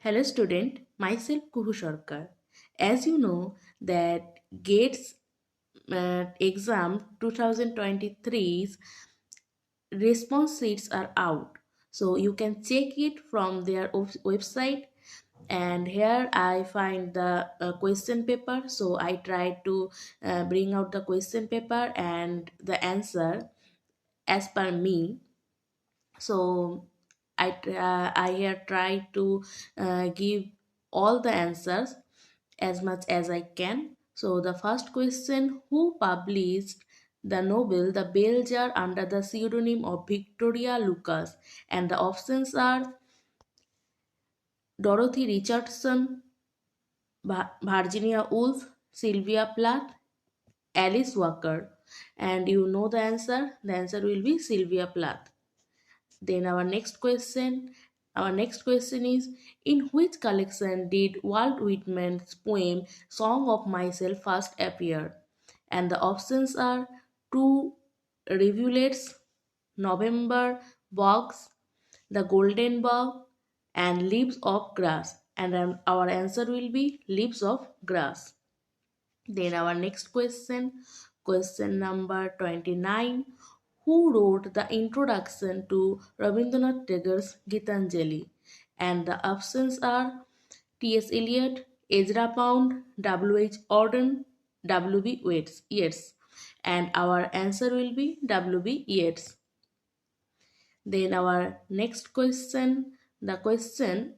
Hello student, myself Kuhu Sarkar. As you know that GATE's exam 2023's response sheets are out. So you can check it from their website, and here I find the question paper. So I try to bring out the question paper and the answer as per me. So I have tried to give all the answers as much as I can. So the first question: who published the novel The Bell Jar under the pseudonym of Victoria Lucas? And the options are Dorothy Richardson, Virginia Woolf, Sylvia Plath, Alice Walker. And you know the answer. The answer will be Sylvia Plath. Then our next question is: in which collection did Walt Whitman's poem Song of Myself first appear? And the options are Two Rivulets, November, Bogs, The Golden Bug, and Leaves of Grass. And our answer will be Leaves of Grass. Then our next question number 29. Who wrote the introduction to Rabindranath Tagore's Gitanjali? And the options are T.S. Eliot, Ezra Pound, W.H. Auden, W.B. Yeats. And our answer will be W.B. Yeats. Then our next question, the question: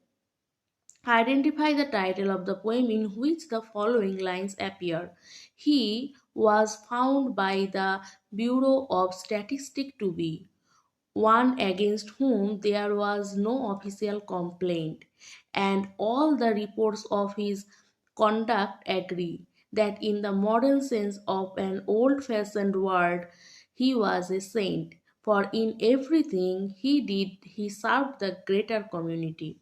identify the title of the poem in which the following lines appear. He was found by the Bureau of Statistics to be one against whom there was no official complaint, and all the reports of his conduct agree that in the modern sense of an old fashioned word, he was a saint, for in everything he did, he served the greater community.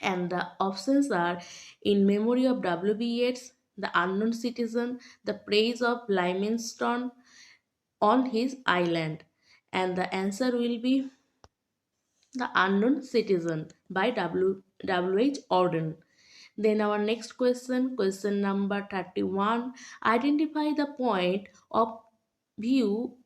And the options are In Memory of W.B. Yeats, The Unknown Citizen, The Praise of Livingstone, On His Island. And the answer will be The Unknown Citizen by W.H. Auden. Then our next question number 31. Identify the point of view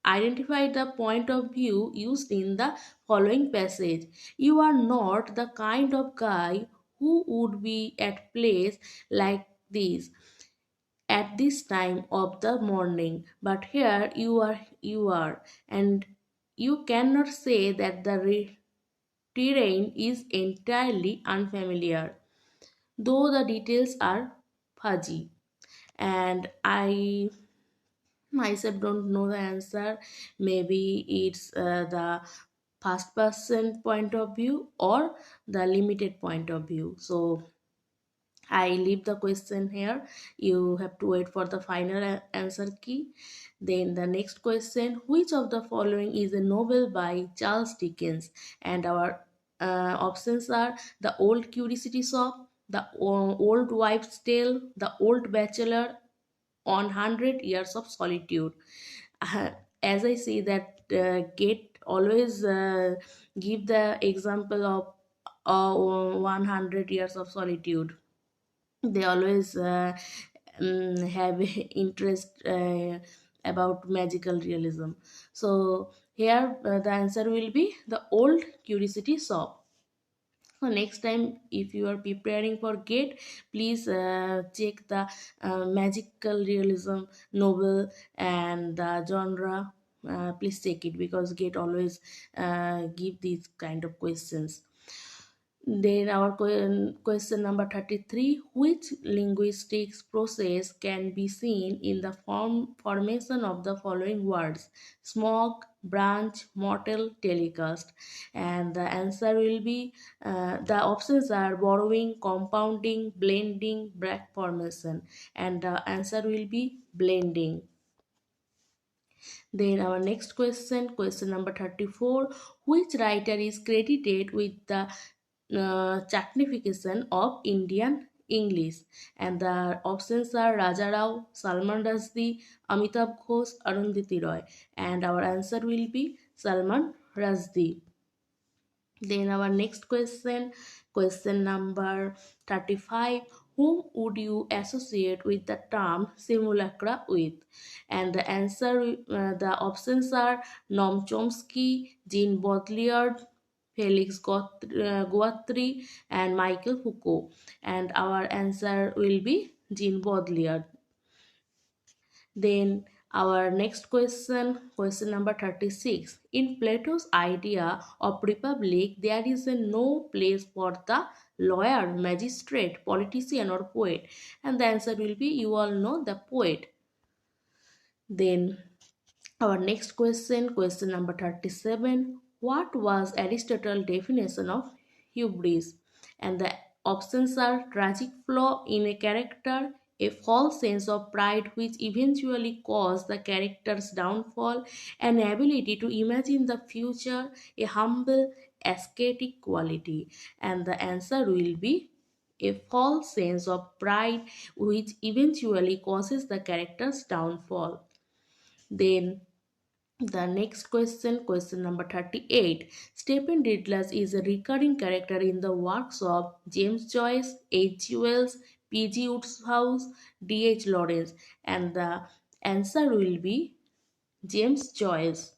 Identify the point of view used in the following passage. You are not the kind of guy who would be at place like this at this time of the morning, but here you are, and you cannot say that the terrain is entirely unfamiliar, though the details are fuzzy. And I myself don't know the answer. Maybe it's the first person point of view or the limited point of view. So I leave the question here. You have to wait for the final answer key. Then the next question: which of the following is a novel by Charles Dickens? And our options are The Old Curiosity Shop, The Old Wife's Tale, The Old Bachelor, On 100 Years of Solitude. As I see that Gate always give the example of 100 Years of Solitude. They always have interest about magical realism. So here the answer will be The Old Curiosity Shop. So next time, if you are preparing for GATE, please check the magical realism novel and the genre. Please check it because GATE always give these kind of questions. Then our question number 33. Which linguistics process can be seen in the formation of the following words? Smoke, branch, mortal, telecast. And the answer will be, the options are borrowing, compounding, blending, break formation. And the answer will be blending. Then our next question number 34. Which writer is credited with the chutneyfication of Indian English? And the options are Raja Rao, Salman Rushdie, Amitabh Ghosh, Arundhati Roy. And our answer will be Salman Rushdie. Then our next question, question number 35. Whom would you associate with the term simulacra with? And the answer, the options are Noam Chomsky, Jean Baudrillard, Felix Guattari, and Michael Foucault. And our answer will be Jean Baudrillard. Then our next question, question number 36. In Plato's idea of republic, there is a no place for the lawyer, magistrate, politician, or poet. And the answer will be, you all know, the poet. Then our next question, question number 37. What was Aristotle's definition of hubris? And the options are tragic flaw in a character, a false sense of pride which eventually caused the character's downfall, an ability to imagine the future, a humble, ascetic quality. And the answer will be a false sense of pride which eventually causes the character's downfall. Then the next question, question number 38. Stephen Diddlers is a recurring character in the works of James Joyce, H. Wells, P.G. Wodehouse, D.H. Lawrence, and the answer will be James Joyce.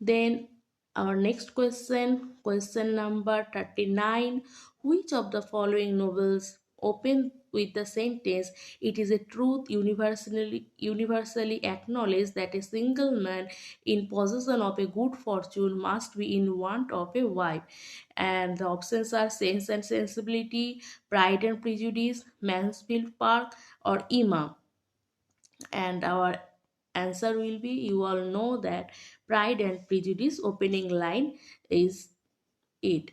Then our next question, question number 39. Which of the following novels open with the sentence, it is a truth universally acknowledged that a single man in possession of a good fortune must be in want of a wife? And the options are Sense and Sensibility, Pride and Prejudice, Mansfield Park, or Emma. And our answer will be, you all know that Pride and Prejudice opening line is it.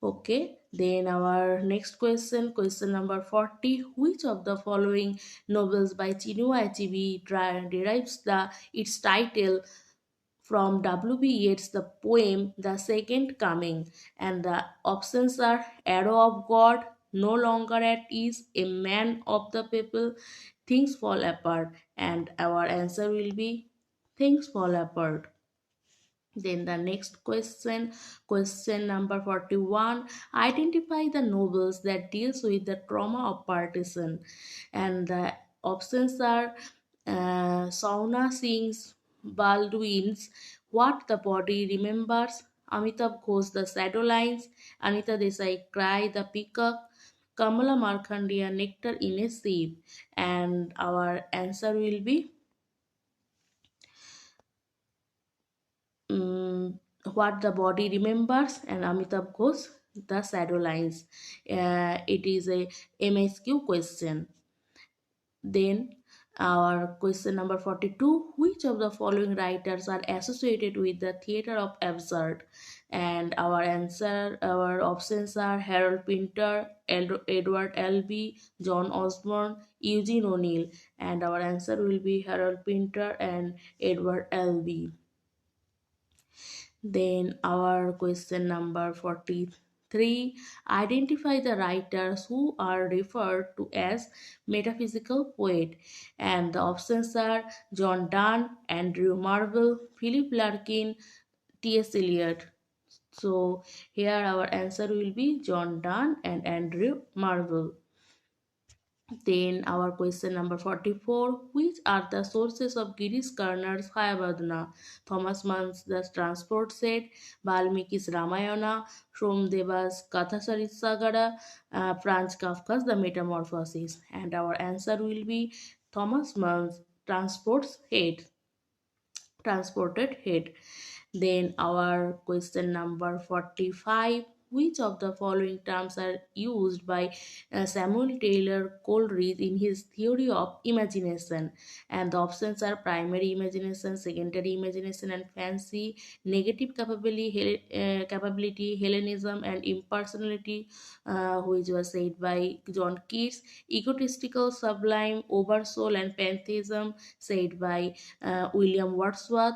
Okay, then our next question, question number 40. Which of the following novels by Chinua Achebe derives its title from W.B. Yeats' the poem The Second Coming? And the options are Arrow of God, No Longer at Ease, A Man of the People, Things Fall Apart. And our answer will be Things Fall Apart. Then the next question, question number 41. Identify the novels that deals with the trauma of partition. And the options are Sauna Singh's Baldwin's What the Body Remembers, Amitabh Ghosh The Shadow Lines, Anita Desai Cry the Peacock, Kamala Markandeya Nectar in a Sieve. And our answer will be mm, What the Body Remembers, and Amitabh Ghosh The Shadow Lines. It is a MSQ question. Then our question number 42. Which of the following writers are associated with the theater of absurd? And our options are Harold Pinter, Edward Albee, John Osborne, Eugene O'Neill. And our answer will be Harold Pinter and Edward Albee. Then our question number 43. Identify the writers who are referred to as metaphysical poet. And the options are John Donne, Andrew Marvell, Philip Larkin, T.S. Eliot. So here our answer will be John Donne and Andrew Marvell. Then our question number 44. Which are the sources of Girish Karnad's Hayabadna? Thomas Mann's The Transport Set, Valmiki's Ramayana, Somdeva's Kathasarisagara, Franz Kafka's The Metamorphosis. And our answer will be Thomas Mann's Transported Head. Then our question number 45. Which of the following terms are used by Samuel Taylor Coleridge in his theory of imagination? And the options are primary imagination, secondary imagination, and fancy, negative capability, Hellenism, and impersonality, which was said by John Keats, egotistical, sublime, oversoul, and pantheism, said by William Wordsworth,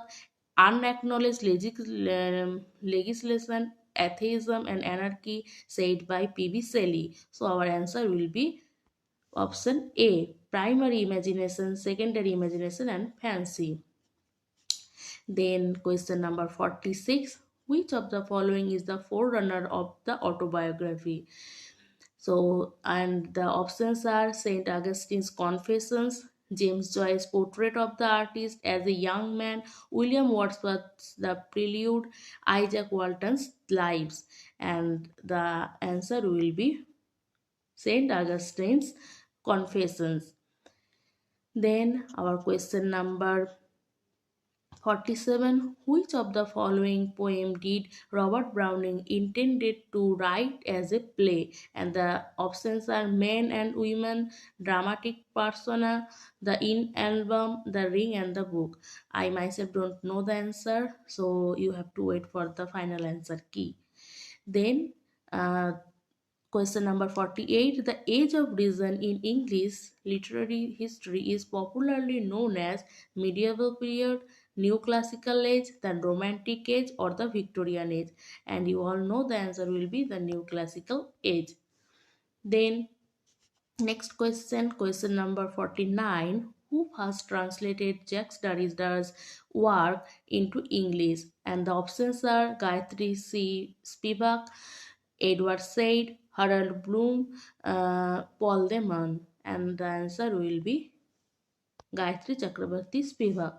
unacknowledged legislation, atheism, and anarchy, said by P.B. Shelley. So our answer will be option A, primary imagination, secondary imagination, and fancy. Then question number 46. Which of the following is the forerunner of the autobiography? So, and the options are St. Augustine's Confessions, James Joyce's Portrait of the Artist as a Young Man, William Wordsworth's The Prelude, Isaac Walton's Lives. And the answer will be St. Augustine's Confessions. Then, our question number 47. Which of the following poem did Robert Browning intended to write as a play? And the options are Men and Women, Dramatic Persona, The In Album, The Ring and the Book. I myself don't know the answer, so you have to wait for the final answer key. Then uh, question number 48. The Age of Reason in English literary history is popularly known as medieval period, new classical age, the romantic age, or the Victorian age. And you all know the answer will be the new classical age. Then next question, question number 49. Who first translated Jacques Derrida's work into English? And the options are Gayatri C. Spivak, Edward Said, Harold Bloom, Paul Deman. And the answer will be Gayatri Chakrabarti Spivak.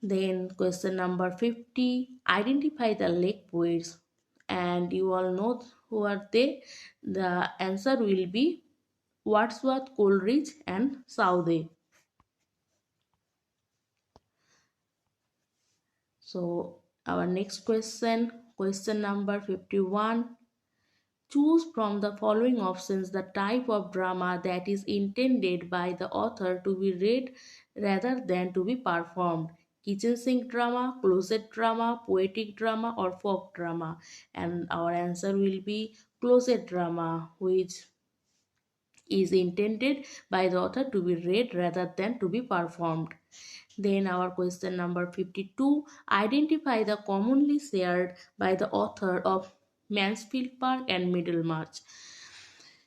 Then question number 50. Identify the lake poets. And you all know who are they. The answer will be Wordsworth, Coleridge, and Southey. So our next question, question number 51. Choose from the following options the type of drama that is intended by the author to be read rather than to be performed. Kitchen sink drama, closet drama, poetic drama, or folk drama. And our answer will be closet drama, which is intended by the author to be read rather than to be performed. Then our question number 52. Identify the commonly shared by the author of Mansfield Park and Middlemarch.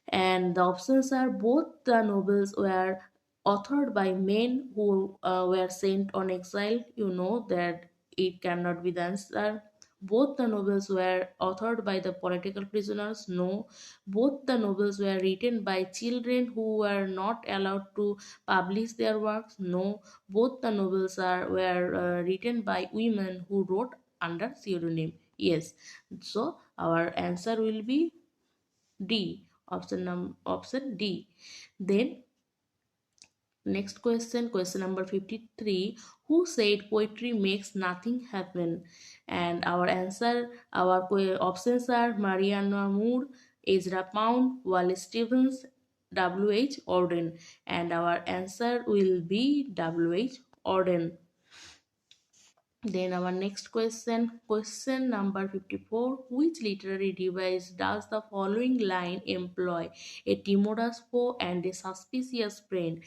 And the options are both the novels were authored by men who were sent on exile. You know that it cannot be the answer. Both the novels were authored by the political prisoners. No. Both the novels were written by children who were not allowed to publish their works. No. Both the novels were written by women who wrote under pseudonym. Yes. So our answer will be D. Option D. Then next question, question number 53. Who said poetry makes nothing happen? And our answer, our options are Mariana Moore, Ezra Pound, Wallace Stevens, W.H. Auden. And our answer will be W.H. Auden. Then our next question, question number 54. Which literary device does the following line employ? A timorous foe and a suspicious friend.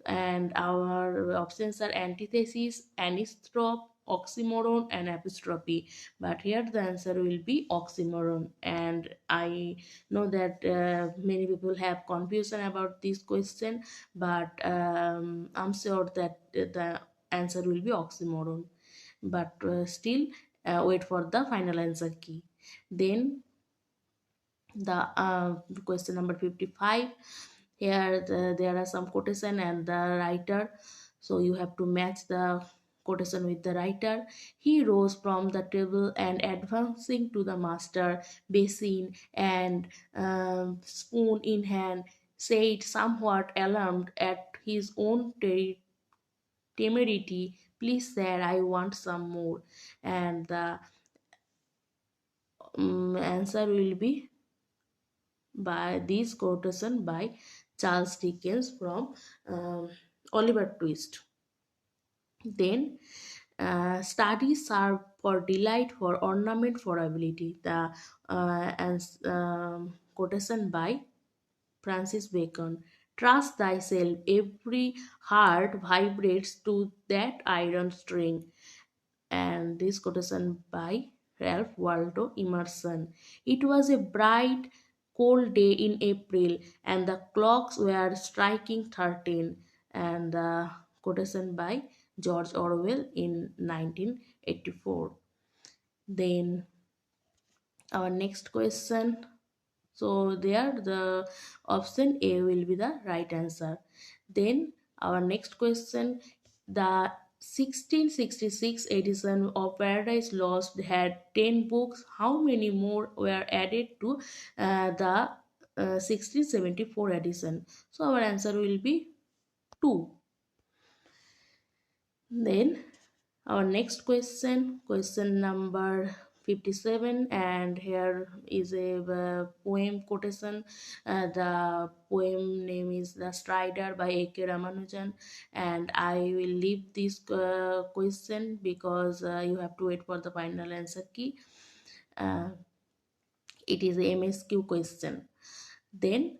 And our options are antithesis, anistrophe, oxymoron, and apostrophe. But here the answer will be oxymoron. And I know that many people have confusion about this question, but I'm sure that the answer will be oxymoron. But still wait for the final answer key. Then the question number 55. Here there are some quotation and the writer, so you have to match the quotation with the writer. He rose from the table and advancing to the master, basin and spoon in hand, said somewhat alarmed at his own temerity, please sir, I want some more. And the answer will be by this quotation by Charles Dickens from Oliver Twist. Then studies serve for delight, for ornament, for ability. The quotation by Francis Bacon. Trust thyself, every heart vibrates to that iron string. And this quotation by Ralph Waldo Emerson. It was a bright, cold day in April, and the clocks were striking 13. And the quotation by George Orwell in 1984. Then our next question. So there the option A will be the right answer. Then our next question, the 1666 edition of Paradise Lost had 10 books. How many more were added to the 1674 edition? So our answer will be 2. Then our next question, question number 57, and here is a poem quotation. The poem name is The Strider by A.K. Ramanujan, and I will leave this question because you have to wait for the final answer key. Uh, it is a MSQ question. Then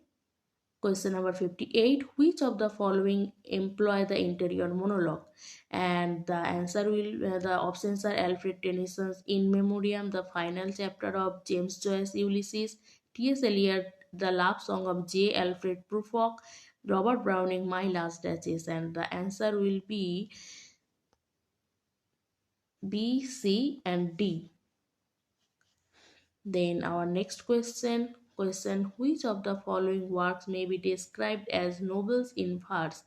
question number 58, which of the following employ the interior monologue? And the answer will, the options are Alfred Tennyson's In Memoriam, the final chapter of James Joyce Ulysses, T.S. Eliot, the love song of J. Alfred Prufrock, Robert Browning, My Last Duchess, and the answer will be B, C, and D. Then our next question, which of the following works may be described as novels in verse?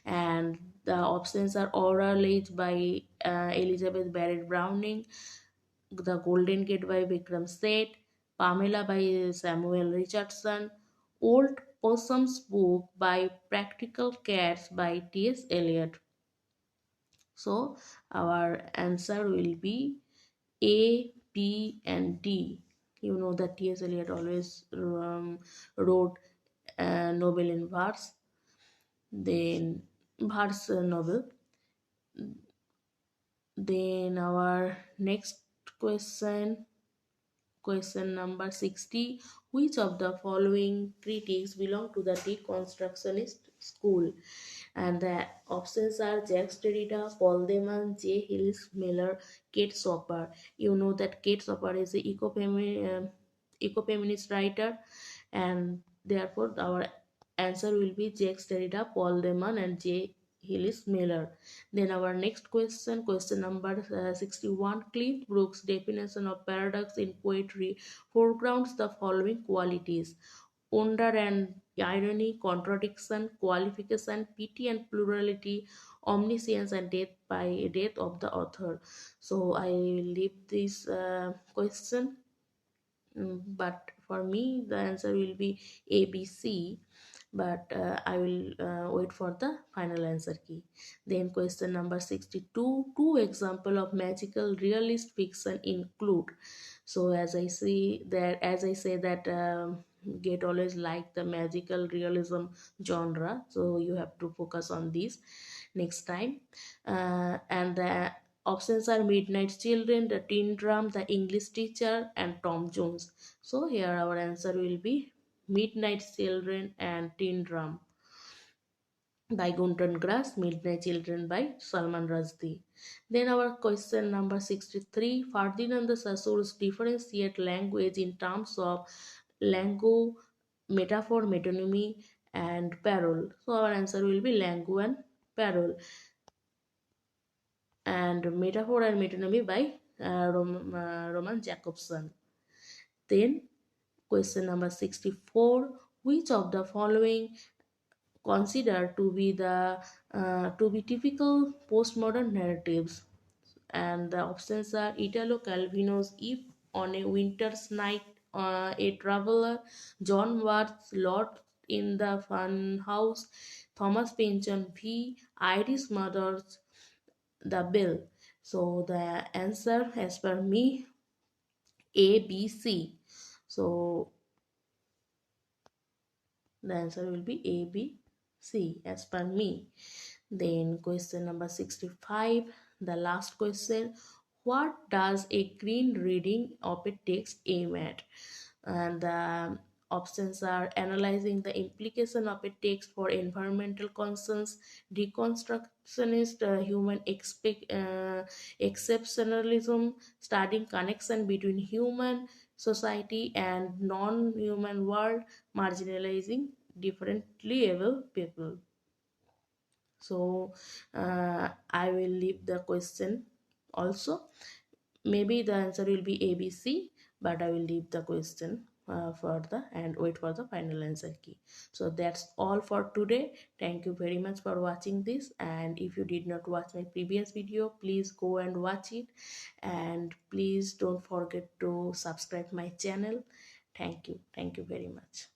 And the options are Oral Age by Elizabeth Barrett Browning, The Golden Gate by Vikram Seth, Pamela by Samuel Richardson, Old Possum's Book by Practical Cats by T.S. Eliot. So our answer will be A, B, and D. You know that T.S. Eliot always wrote novel in verse, then verse novel. Then our next question, question number 60. Which of the following critics belong to the deconstructionist school? And the options are Jacques Derrida, Paul Deman, J. Hills Miller, Kate Soper. You know that Kate Soper is an eco-feminist writer, and therefore our answer will be Jacques Derrida, Paul Deman, and J. Hillis Miller. Then our next question, question number 61. Cliff Brooks' definition of paradox in poetry foregrounds the following qualities: wonder and irony, contradiction, qualification, pity and plurality, omniscience, and death of the author. So I will leave this question. But for me the answer will be ABC, but I will wait for the final answer key. Then question number 62, two example of magical realist fiction include. So as I say that get always like the magical realism genre, so you have to focus on this next time. And the options are Midnight Children, The Tin Drum, The English Teacher, and Tom Jones. So here our answer will be Midnight Children and Tin Drum by Gunton Grass, Midnight Children by Salman Rushdie. Then our question number 63, Ferdinand de Saussure's differentiate language in terms of lango, metaphor, metonymy, and parole. So our answer will be lango and parole. And metaphor and metonymy by Roman Jacobson. Then question number 64, which of the following considered to be typical postmodern narratives? And the options are Italo Calvino's If on a Winter's Night, a Traveler, John Watts' Lot in the Fun House, Thomas Pynchon V, Irish Mother's The Bill. So the answer as per me A, B, C. So the answer will be A, B, C as per me. Then question number 65, the last question. What does a green reading of a text aim at? And the options are analyzing the implication of a text for environmental concerns, deconstructionist human exceptionalism, studying connection between human society and non-human world, marginalizing differently able people. So I will leave the question also. maybe the answer will be ABC, but I will leave the question for the and wait for the final answer key. So that's all for today. Thank you very much for watching this, and if you did not watch my previous video, please go and watch it, and please don't forget to subscribe my channel. Thank you very much.